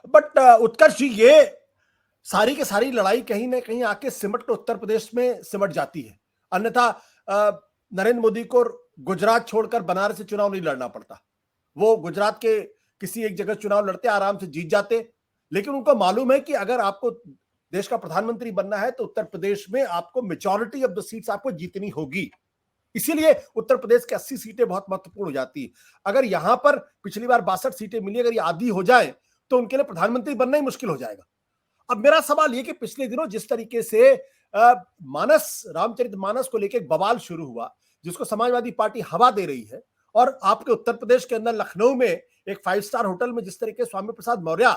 But उत्कर्ष जी, ये सारी की सारी लड़ाई कहीं ना कहीं आके सिमट के उत्तर प्रदेश में सिमट जाती है। अन्यथा नरेंद्र मोदी को गुजरात छोड़कर बनारस से चुनाव नहीं लड़ना पड़ता। वो गुजरात के किसी एक जगह चुनाव लड़ते, आराम से जीत जाते। लेकिन उनको मालूम है कि अगर आपको देश का प्रधानमंत्री बनना है तो उत्तर प्रदेश में आपको मेजॉरिटी ऑफ द सीट्स आपको जीतनी होगी। इसीलिए उत्तर प्रदेश की 80 सीटें बहुत महत्वपूर्ण हो जाती है। अगर यहां पर पिछली बार 62 सीटें मिली, अगर ये आधी हो जाए तो उनके लिए प्रधानमंत्री बनना ही मुश्किल हो जाएगा। अब मेरा सवाल ये कि पिछले दिनों जिस तरीके से मानस, रामचरितमानस को लेकर एक बवाल शुरू हुआ, जिसको समाजवादी पार्टी हवा दे रही है, और आपके उत्तर प्रदेश के अंदर लखनऊ में एक 5 स्टार होटल में जिस तरीके स्वामी प्रसाद मौर्य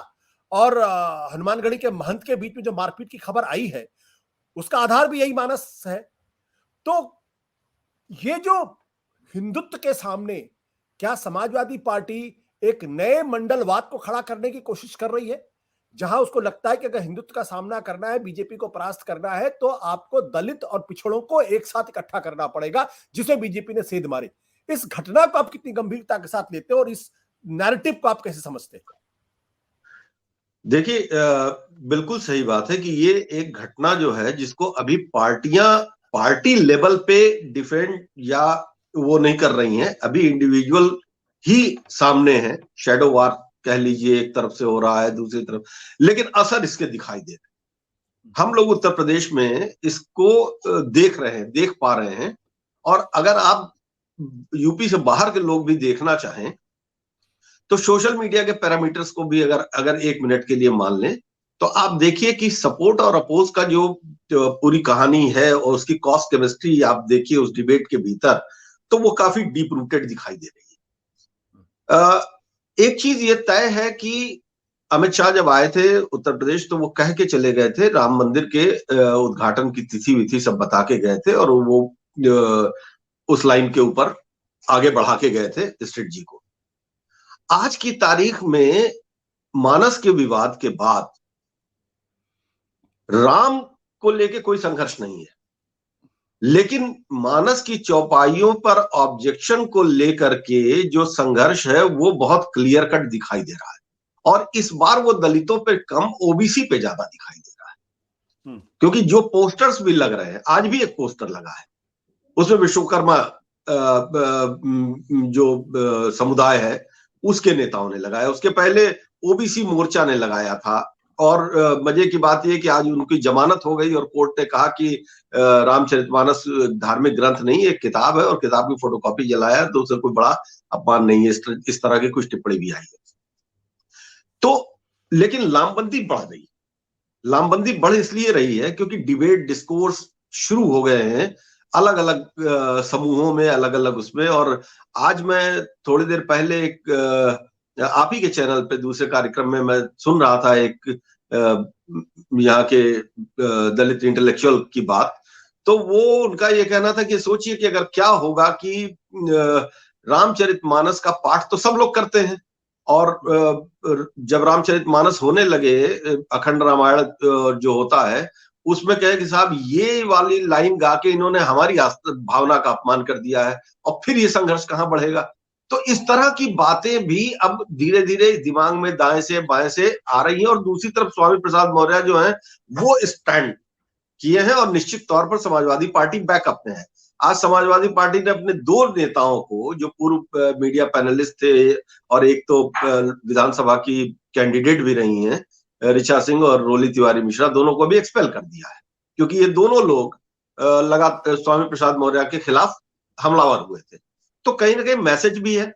और हनुमानगढ़ी के महंत के बीच में जो मारपीट की खबर आई है, उसका आधार भी यही मानस है। तो ये जो हिंदुत्व के सामने क्या समाजवादी पार्टी एक नए मंडलवाद को खड़ा करने की कोशिश कर रही है, जहां उसको लगता है कि अगर हिंदुत्व का सामना करना है, बीजेपी को परास्त करना है, तो आपको दलित और पिछड़ों को एक साथ इकट्ठा करना पड़ेगा, जिसे बीजेपी ने सेध मारी। इस घटना को आप कितनी गंभीरता के साथ लेते हो और इस नैरेटिव को आप कैसे समझते हैं? देखिए, बिल्कुल सही बात है कि ये एक घटना जो है जिसको अभी पार्टी लेवल पे डिफेंड या वो नहीं कर रही हैं, अभी इंडिविजुअल ही सामने है। शैडो वार कह लीजिए, एक तरफ से हो रहा है, दूसरी तरफ, लेकिन असर इसके दिखाई दे रहे हैं। हम लोग उत्तर प्रदेश में इसको देख रहे हैं, देख पा रहे हैं। और अगर आप यूपी से बाहर के लोग भी देखना चाहें तो सोशल मीडिया के पैरामीटर्स को भी अगर 1 मिनट के लिए मान लें, तो आप देखिए कि सपोर्ट और अपोज का जो पूरी कहानी है और उसकी कॉस्ट केमिस्ट्री आप देखिए उस डिबेट के भीतर, तो वो काफी डीप रूटेड दिखाई दे रही है। एक चीज ये तय है कि अमित शाह जब आए थे उत्तर प्रदेश तो वो कह के चले गए थे, राम मंदिर के उद्घाटन की तिथि विथि सब बता के गए थे, और वो उस लाइन के ऊपर आगे बढ़ा के गए थे स्ट्रेटजी को। आज की तारीख में मानस के विवाद के बाद राम को लेके कोई संघर्ष नहीं है, लेकिन मानस की चौपाइयों पर ऑब्जेक्शन को लेकर के जो संघर्ष है वो बहुत क्लियर कट दिखाई दे रहा है। और इस बार वो दलितों पे कम, ओबीसी पे ज्यादा दिखाई दे रहा है। क्योंकि जो पोस्टर्स भी लग रहे हैं, आज भी एक पोस्टर लगा है, उसमें विश्वकर्मा जो समुदाय है उसके नेताओं ने लगाया, उसके पहले ओबीसी मोर्चा ने लगाया था। और मजे की बात यह कि आज उनकी जमानत हो गई और कोर्ट ने कहा कि रामचरितमानस धार्मिक ग्रंथ नहीं, एक किताब है, और किताब की फोटोकॉपी जलाया तो उसे कोई बड़ा अपमान नहीं है। इस तरह की कुछ टिप्पणी भी आई है। तो लेकिन लामबंदी बढ़ रही, लामबंदी बढ़ इसलिए रही है क्योंकि डिबेट डिस्कोर्स शुरू हो गए हैं अलग अलग समूहों में, अलग अलग उसमें। और आज मैं थोड़ी देर पहले एक आप ही के चैनल पे दूसरे कार्यक्रम में मैं सुन रहा था एक यहाँ के दलित इंटेलेक्चुअल की बात, तो वो उनका ये कहना था कि सोचिए कि अगर क्या होगा कि रामचरितमानस का पाठ तो सब लोग करते हैं, और जब रामचरितमानस होने लगे, अखंड रामायण जो होता है उसमें कहे कि साहब ये वाली लाइन गा के इन्होंने हमारी भावना का अपमान कर दिया है, और फिर ये संघर्ष कहां बढ़ेगा। तो इस तरह की बातें भी अब धीरे धीरे दिमाग में दाएं से बाएं से आ रही हैं। और दूसरी तरफ स्वामी प्रसाद मौर्य जो है वो स्टैंड किए हैं, और निश्चित तौर पर समाजवादी पार्टी बैकअप में है। आज समाजवादी पार्टी ने अपने 2 नेताओं को, जो पूर्व मीडिया पैनलिस्ट थे और एक तो विधानसभा की कैंडिडेट भी रही हैं, ऋचा सिंह और रोली तिवारी मिश्रा, दोनों को भी एक्सपेल कर दिया है, क्योंकि ये दोनों लोग लगातार स्वामी प्रसाद मौर्य के खिलाफ हमलावर हुए थे। तो कहीं ना कहीं मैसेज भी है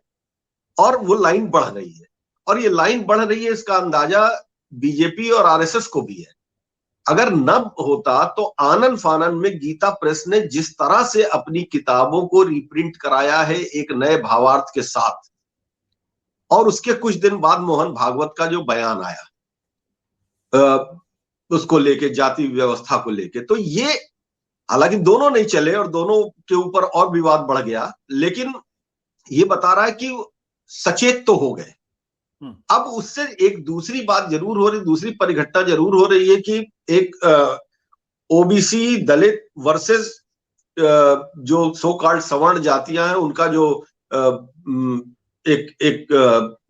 और वो लाइन बढ़ रही है, और ये लाइन बढ़ रही है इसका अंदाजा बीजेपी और आरएसएस को भी है। अगर न होता तो आनन फानन में गीता प्रेस ने जिस तरह से अपनी किताबों को रीप्रिंट कराया है एक नए भावार्थ के साथ, और उसके कुछ दिन बाद मोहन भागवत का जो बयान आया उसको लेके, जाति व्यवस्था को लेके, तो ये हालांकि दोनों नहीं चले और दोनों के ऊपर और विवाद बढ़ गया, लेकिन ये बता रहा है कि सचेत तो हो गए। अब उससे एक दूसरी बात जरूर हो रही, दूसरी परिघटना जरूर हो रही है कि एक ओबीसी दलित वर्सेस जो सो कॉल्ड सवर्ण जातियां हैं, उनका जो एक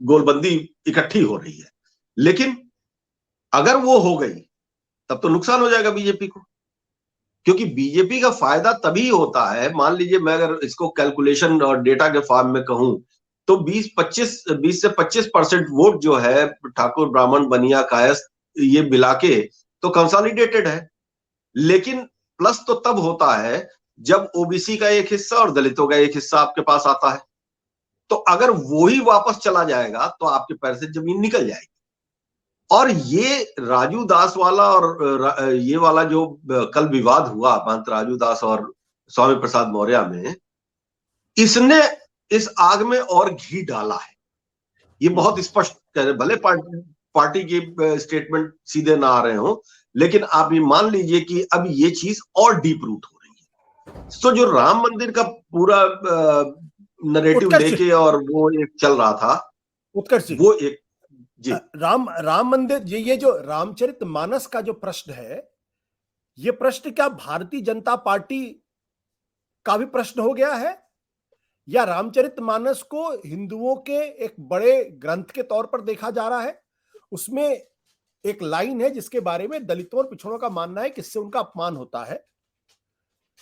गोलबंदी इकट्ठी हो रही है। लेकिन अगर वो हो गई तब तो नुकसान हो जाएगा बीजेपी को, क्योंकि बीजेपी का फायदा तभी होता है, मान लीजिए मैं अगर इसको कैलकुलेशन और डेटा के फॉर्म में कहूं तो 20 से 25% वोट जो है ठाकुर ब्राह्मण बनिया कायस्थ ये मिला के तो कंसोलिडेटेड है। लेकिन प्लस तो तब होता है जब ओबीसी का एक हिस्सा और दलितों का एक हिस्सा आपके पास आता है। तो अगर वो ही वापस चला जाएगा तो आपके पैर से जमीन निकल जाएगी। और ये राजू दास वाला और ये वाला जो कल विवाद हुआ महंत राजू दास और स्वामी प्रसाद मौर्य में, इसने इस आग में और घी डाला है। ये बहुत स्पष्ट कह रहे, भले पार्टी की स्टेटमेंट सीधे ना आ रहे हो, लेकिन आप ये मान लीजिए कि अब ये चीज और डीप रूट हो रही है। तो जो राम मंदिर का पूरा नरेटिव लेके और वो एक चल रहा था, उत्कर्ष जी, वो एक जी राम मंदिर, ये जो रामचरितमानस का जो प्रश्न है, ये प्रश्न क्या भारतीय जनता पार्टी का भी प्रश्न हो गया है, या रामचरितमानस को हिंदुओं के एक बड़े ग्रंथ के तौर पर देखा जा रहा है? उसमें एक लाइन है जिसके बारे में दलितों और पिछड़ों का मानना है कि इससे उनका अपमान होता है,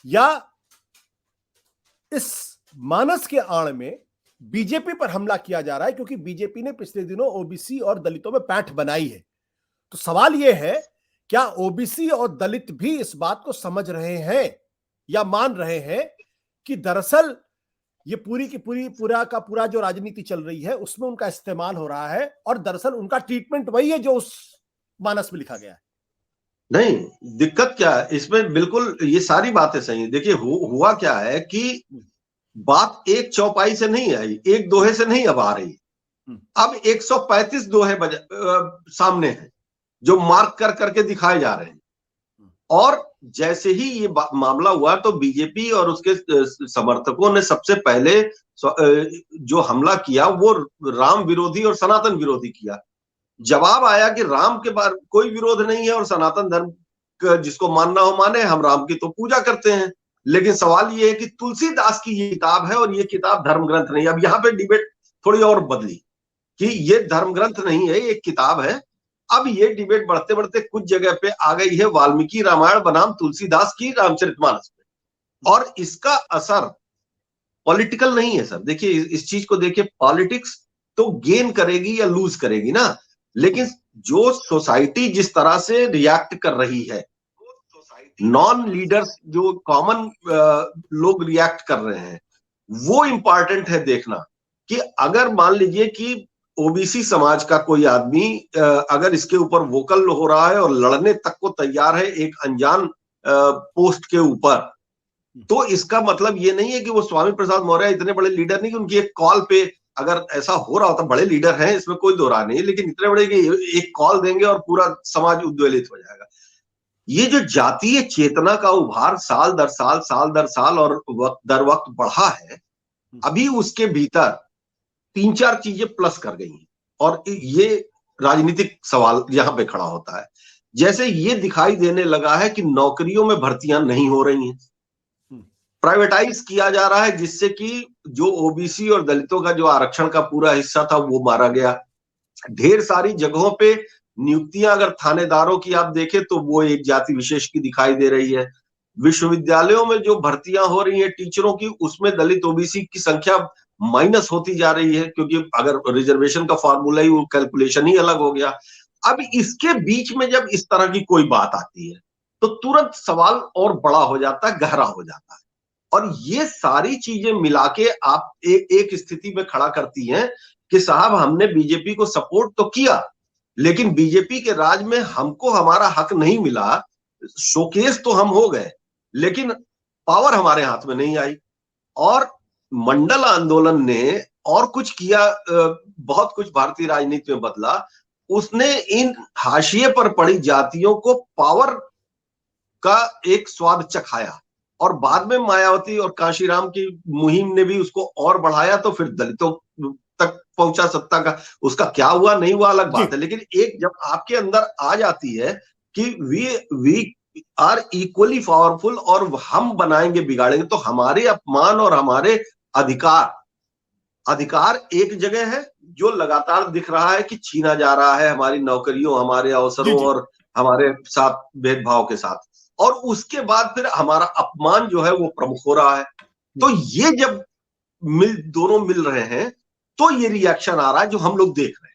या इस मानस के आड़ में बीजेपी पर हमला किया जा रहा है क्योंकि बीजेपी ने पिछले दिनों ओबीसी और दलितों में पैठ बनाई है। तो सवाल यह है, क्या ओबीसी और दलित भी इस बात को समझ रहे हैं या मान रहे हैं कि दरअसल ये पूरी की पूरा जो राजनीति चल रही है उसमें उनका इस्तेमाल हो रहा है और दरअसल उनका ट्रीटमेंट वही है जो उस मानस में लिखा गया है? नहीं, दिक्कत क्या है इसमें, बिल्कुल ये सारी बातें सही है। देखिए हुआ क्या है कि बात एक चौपाई से नहीं आई, एक दोहे से नहीं अब आ रही। अब 135 दोहे सामने हैं जो मार्क कर करके दिखाए जा रहे हैं। और जैसे ही ये मामला हुआ तो बीजेपी और उसके समर्थकों ने सबसे पहले जो हमला किया वो राम विरोधी और सनातन विरोधी किया। जवाब आया कि राम के बारे कोई विरोध नहीं है और सनातन धर्म जिसको मानना हो माने, हम राम की तो पूजा करते हैं। लेकिन सवाल ये है कि तुलसीदास की ये किताब है और ये किताब धर्म ग्रंथ नहीं है। अब यहाँ पे डिबेट थोड़ी और बदली कि ये धर्म ग्रंथ नहीं है, ये किताब है। अब ये डिबेट बढ़ते बढ़ते कुछ जगह पे आ गई है वाल्मीकि रामायण बनाम तुलसीदास की रामचरितमानस पे, और इसका असर पॉलिटिकल नहीं है सर। देखिए इस चीज को देखिए, पॉलिटिक्स तो गेन करेगी या लूज करेगी ना, लेकिन जो सोसाइटी जिस तरह से रिएक्ट कर रही है, नॉन लीडर्स जो कॉमन लोग रिएक्ट कर रहे हैं, वो इंपॉर्टेंट है देखना। कि अगर मान लीजिए कि ओबीसी समाज का कोई आदमी अगर इसके ऊपर वोकल हो रहा है और लड़ने तक को तैयार है एक अनजान पोस्ट के ऊपर, तो इसका मतलब ये नहीं है कि वो स्वामी प्रसाद मौर्य इतने बड़े लीडर नहीं कि उनकी एक कॉल पे अगर ऐसा हो रहा होता। बड़े लीडर हैं, इसमें कोई दो राय नहीं, लेकिन इतने बड़े कि एक कॉल देंगे और पूरा समाज उद्वेलित हो जाएगा। ये जो जातीय चेतना का उभार साल दर साल और वक्त दर वक्त बढ़ा है, अभी उसके भीतर 3-4 चीजें प्लस कर गई हैं और ये राजनीतिक सवाल यहां पे खड़ा होता है। जैसे ये दिखाई देने लगा है कि नौकरियों में भर्तियां नहीं हो रही हैं, प्राइवेटाइज किया जा रहा है, जिससे कि जो ओबीसी और दलितों का जो आरक्षण का पूरा हिस्सा था वो मारा गया। ढेर सारी जगहों पे नियुक्तियां अगर थानेदारों की आप देखें तो वो एक जाति विशेष की दिखाई दे रही है। विश्वविद्यालयों में जो भर्तियां हो रही हैं टीचरों की, उसमें दलित ओबीसी की संख्या माइनस होती जा रही है, क्योंकि अगर रिजर्वेशन का फॉर्मूला ही वो कैलकुलेशन ही अलग हो गया। अब इसके बीच में जब इस तरह की कोई बात आती है तो तुरंत सवाल और बड़ा हो जाता है, गहरा हो जाता है। और ये सारी चीजें मिला के आप एक स्थिति में खड़ा करती हैं कि साहब हमने बीजेपी को सपोर्ट तो किया, लेकिन बीजेपी के राज में हमको हमारा हक नहीं मिला। शोकेस तो हम हो गए, लेकिन पावर हमारे हाथ में नहीं आई। और मंडल आंदोलन ने और कुछ किया, बहुत कुछ भारतीय राजनीति में बदला। उसने इन हाशिए पर पड़ी जातियों को पावर का एक स्वाद चखाया, और बाद में मायावती और कांशीराम की मुहिम ने भी उसको और बढ़ाया, तो फिर दलितों तक पहुंचा सत्ता का। उसका क्या हुआ नहीं हुआ अलग बात है, लेकिन एक जब आपके अंदर आ जाती है कि वी आर इक्वली पावरफुल और हम बनाएंगे बिगाड़ेंगे, तो हमारे अपमान और हमारे अधिकार एक जगह है जो लगातार दिख रहा है कि छीना जा रहा है हमारी नौकरियों, हमारे अवसरों और हमारे साथ भेदभाव के साथ, और उसके बाद फिर हमारा अपमान जो है वो प्रमुख हो रहा है। तो ये जब दोनों मिल रहे हैं तो ये रिएक्शन आ रहा है जो हम लोग देख रहे हैं।